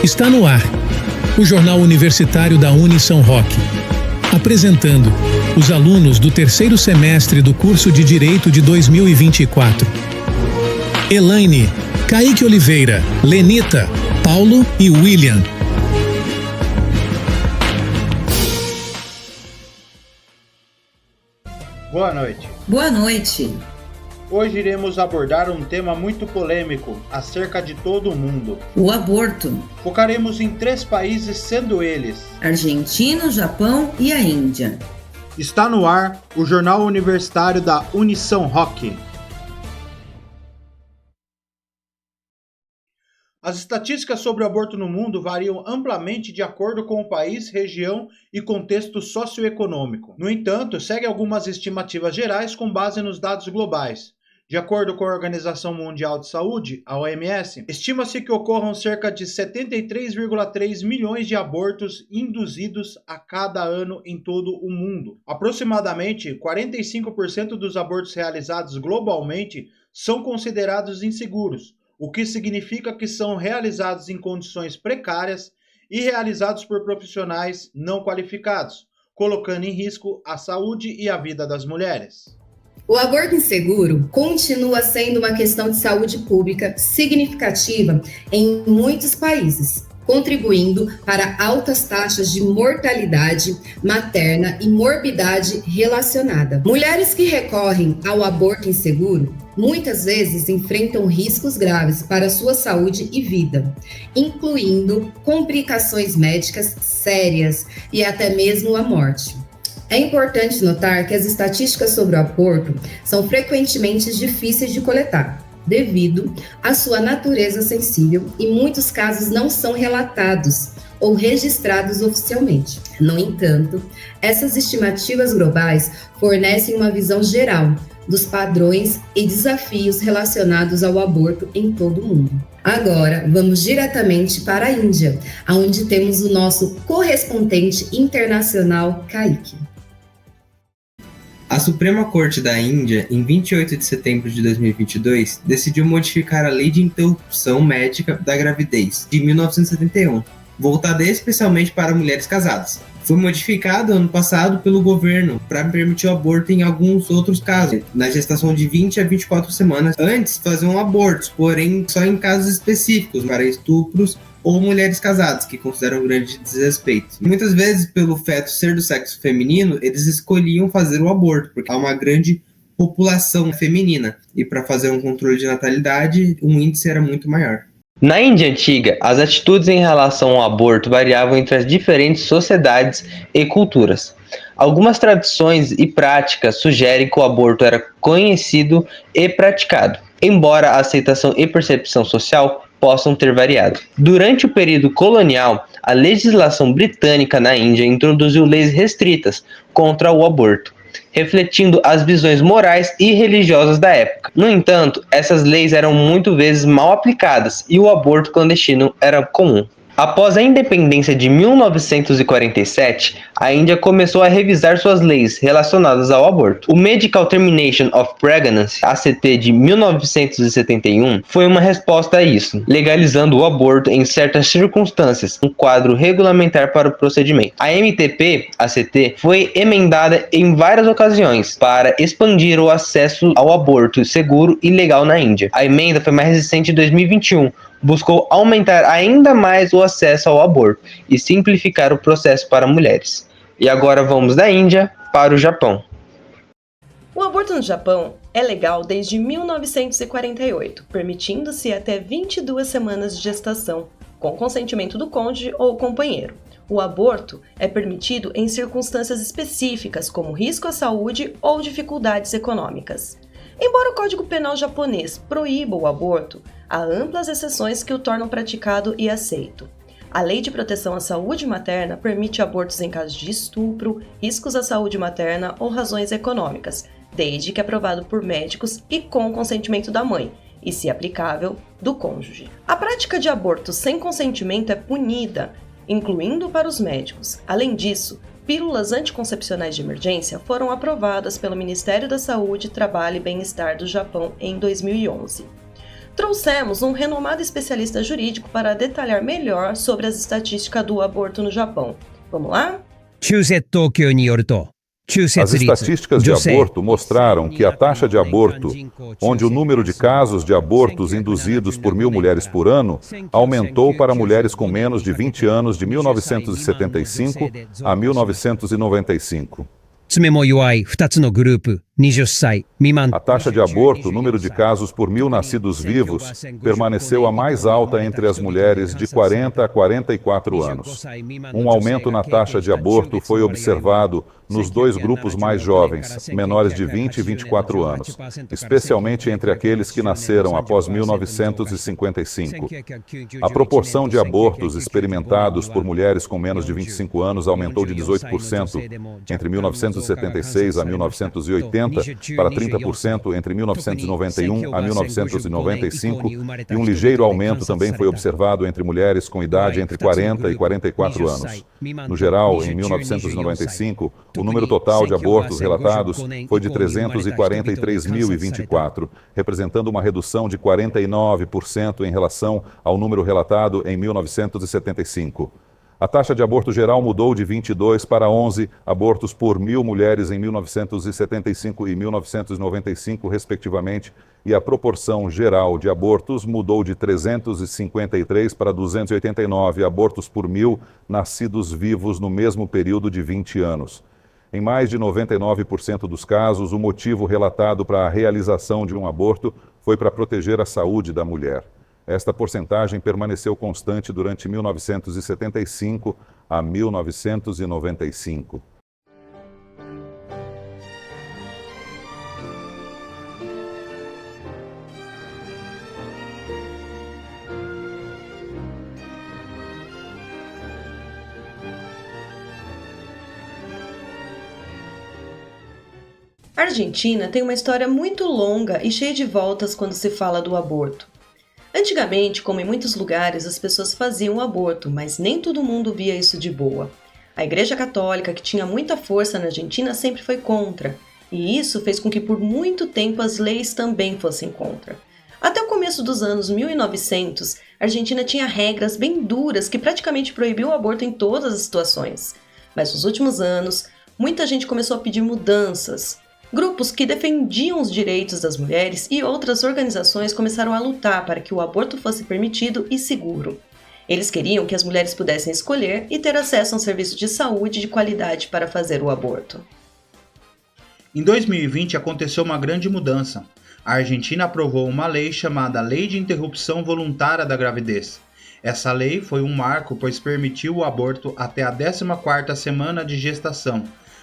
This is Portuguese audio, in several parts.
Está no ar, o Jornal Universitário da Uni São Roque. Apresentando os alunos do terceiro semestre do curso de Direito de 2024. Elaine, Kaique Oliveira, Lenita, Paulo e William. Boa noite. Boa noite. Hoje iremos abordar um tema muito polêmico acerca de todo o mundo: o aborto. Focaremos em 3 países, sendo eles Argentina, Japão e a Índia. Está no ar o Jornal Universitário da Uni São Roque. As estatísticas sobre o aborto no mundo variam amplamente de acordo com o país, região e contexto socioeconômico. No entanto, segue algumas estimativas gerais com base nos dados globais. De acordo com a Organização Mundial de Saúde, a OMS, estima-se que ocorram cerca de 73,3 milhões de abortos induzidos a cada ano em todo o mundo. Aproximadamente 45% dos abortos realizados globalmente são considerados inseguros, o que significa que são realizados em condições precárias e realizados por profissionais não qualificados, colocando em risco a saúde e a vida das mulheres. O aborto inseguro continua sendo uma questão de saúde pública significativa em muitos países, contribuindo para altas taxas de mortalidade materna e morbidade relacionada. Mulheres que recorrem ao aborto inseguro muitas vezes enfrentam riscos graves para sua saúde e vida, incluindo complicações médicas sérias e até mesmo a morte. É importante notar que as estatísticas sobre o aborto são frequentemente difíceis de coletar, devido à sua natureza sensível e muitos casos não são relatados ou registrados oficialmente. No entanto, essas estimativas globais fornecem uma visão geral dos padrões e desafios relacionados ao aborto em todo o mundo. Agora, vamos diretamente para a Índia, onde temos o nosso correspondente internacional, Kaique. A Suprema Corte da Índia, em 28 de setembro de 2022, decidiu modificar a Lei de Interrupção Médica da Gravidez, de 1971, voltada especialmente para mulheres casadas. Foi modificado ano passado pelo governo para permitir o aborto em alguns outros casos, na gestação de 20 a 24 semanas. Antes faziam abortos, porém só em casos específicos, para estupros ou mulheres casadas, que consideram um grande desrespeito. Muitas vezes, pelo feto ser do sexo feminino, eles escolhiam fazer o aborto, porque há uma grande população feminina, e para fazer um controle de natalidade, o índice era muito maior. Na Índia Antiga, as atitudes em relação ao aborto variavam entre as diferentes sociedades e culturas. Algumas tradições e práticas sugerem que o aborto era conhecido e praticado, embora a aceitação e percepção social possam ter variado. Durante o período colonial, a legislação britânica na Índia introduziu leis restritas contra o aborto, refletindo as visões morais e religiosas da época. No entanto, essas leis eram muitas vezes mal aplicadas e o aborto clandestino era comum. Após a independência de 1947, a Índia começou a revisar suas leis relacionadas ao aborto. O Medical Termination of Pregnancy, ACT de 1971, foi uma resposta a isso, legalizando o aborto em certas circunstâncias, um quadro regulamentar para o procedimento. A MTP, ACT, foi emendada em várias ocasiões para expandir o acesso ao aborto seguro e legal na Índia. A emenda foi mais recente em 2021, buscou aumentar ainda mais o acesso ao aborto e simplificar o processo para mulheres. E agora vamos da Índia para o Japão. O aborto no Japão é legal desde 1948, permitindo-se até 22 semanas de gestação, com consentimento do cônjuge ou companheiro. O aborto é permitido em circunstâncias específicas, como risco à saúde ou dificuldades econômicas. Embora o Código Penal japonês proíba o aborto, há amplas exceções que o tornam praticado e aceito. A Lei de Proteção à Saúde Materna permite abortos em casos de estupro, riscos à saúde materna ou razões econômicas, desde que aprovado por médicos e com consentimento da mãe, e, se aplicável, do cônjuge. A prática de aborto sem consentimento é punida, incluindo para os médicos. Além disso, pílulas anticoncepcionais de emergência foram aprovadas pelo Ministério da Saúde, Trabalho e Bem-Estar do Japão em 2011. Trouxemos um renomado especialista jurídico para detalhar melhor sobre as estatísticas do aborto no Japão. Vamos lá? As estatísticas de aborto mostraram que a taxa de aborto, onde o número de casos de abortos induzidos por 1.000 mulheres por ano, aumentou para mulheres com menos de 20 anos de 1975 a 1995. A taxa de aborto, número de casos por 1.000 nascidos vivos, permaneceu a mais alta entre as mulheres de 40 a 44 anos. Um aumento na taxa de aborto foi observado nos dois grupos mais jovens, menores de 20 e 24 anos, especialmente entre aqueles que nasceram após 1955. A proporção de abortos experimentados por mulheres com menos de 25 anos aumentou de 18% entre 1976 a 1980 para 30% entre 1991 a 1995 e um ligeiro aumento também foi observado entre mulheres com idade entre 40 e 44 anos. No geral, em 1995, o número total de abortos relatados foi de 343.024, representando uma redução de 49% em relação ao número relatado em 1975. A taxa de aborto geral mudou de 22 para 11 abortos por 1.000 mulheres em 1975 e 1995, respectivamente, e a proporção geral de abortos mudou de 353 para 289 abortos por 1.000 nascidos vivos no mesmo período de 20 anos. Em mais de 99% dos casos, o motivo relatado para a realização de um aborto foi para proteger a saúde da mulher. Esta porcentagem permaneceu constante durante 1975 a 1995. A Argentina tem uma história muito longa e cheia de voltas quando se fala do aborto. Antigamente, como em muitos lugares, as pessoas faziam o aborto, mas nem todo mundo via isso de boa. A Igreja Católica, que tinha muita força na Argentina, sempre foi contra, e isso fez com que por muito tempo as leis também fossem contra. Até o começo dos anos 1900, a Argentina tinha regras bem duras que praticamente proibiam o aborto em todas as situações. Mas nos últimos anos, muita gente começou a pedir mudanças. Grupos que defendiam os direitos das mulheres e outras organizações começaram a lutar para que o aborto fosse permitido e seguro. Eles queriam que as mulheres pudessem escolher e ter acesso a um serviço de saúde de qualidade para fazer o aborto. Em 2020 aconteceu uma grande mudança. A Argentina aprovou uma lei chamada Lei de Interrupção Voluntária da Gravidez. Essa lei foi um marco, pois permitiu o aborto até a 14ª semana de gestação.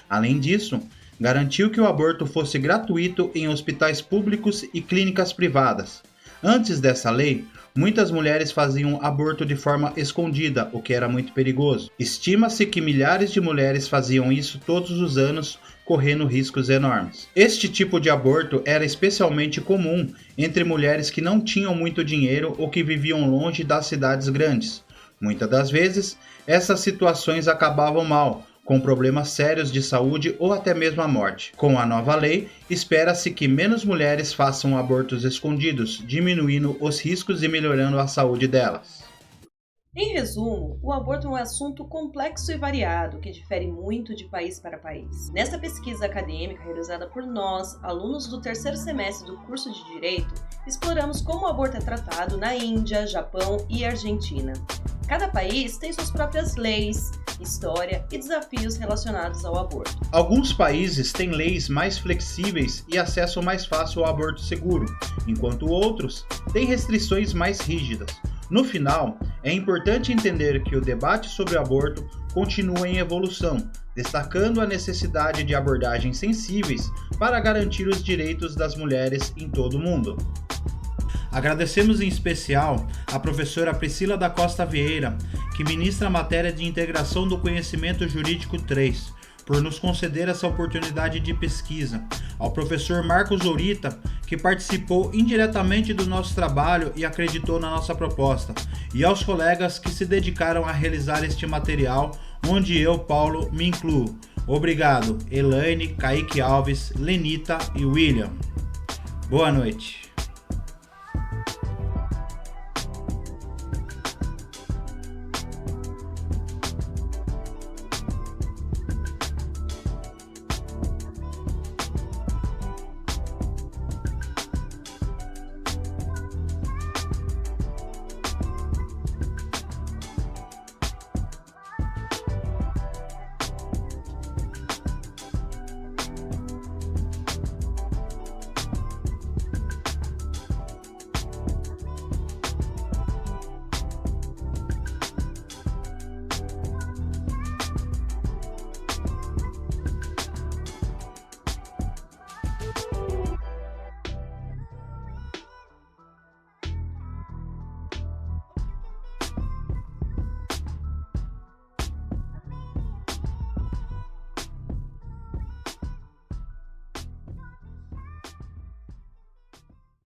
Além disso, garantiu que o aborto fosse gratuito em hospitais públicos e clínicas privadas. Antes dessa lei, muitas mulheres faziam aborto de forma escondida, o que era muito perigoso. Estima-se que milhares de mulheres faziam isso todos os anos, correndo riscos enormes. Este tipo de aborto era especialmente comum entre mulheres que não tinham muito dinheiro ou que viviam longe das cidades grandes. Muitas das vezes, essas situações acabavam mal, com problemas sérios de saúde ou até mesmo a morte. Com a nova lei, espera-se que menos mulheres façam abortos escondidos, diminuindo os riscos e melhorando a saúde delas. Em resumo, o aborto é um assunto complexo e variado, que difere muito de país para país. Nesta pesquisa acadêmica realizada por nós, alunos do 3º semestre do curso de Direito, exploramos como o aborto é tratado na Índia, Japão e Argentina. Cada país tem suas próprias leis, história e desafios relacionados ao aborto. Alguns países têm leis mais flexíveis e acesso mais fácil ao aborto seguro, enquanto outros têm restrições mais rígidas. No final, é importante entender que o debate sobre o aborto continua em evolução, destacando a necessidade de abordagens sensíveis para garantir os direitos das mulheres em todo o mundo. Agradecemos em especial a professora Priscila da Costa Vieira, que ministra a matéria de Integração do Conhecimento Jurídico 3, por nos conceder essa oportunidade de pesquisa, ao professor Marcos Ourita, que participou indiretamente do nosso trabalho e acreditou na nossa proposta, e aos colegas que se dedicaram a realizar este material, onde eu, Paulo, me incluo. Obrigado, Elaine, Kaique Alves, Lenita e William. Boa noite.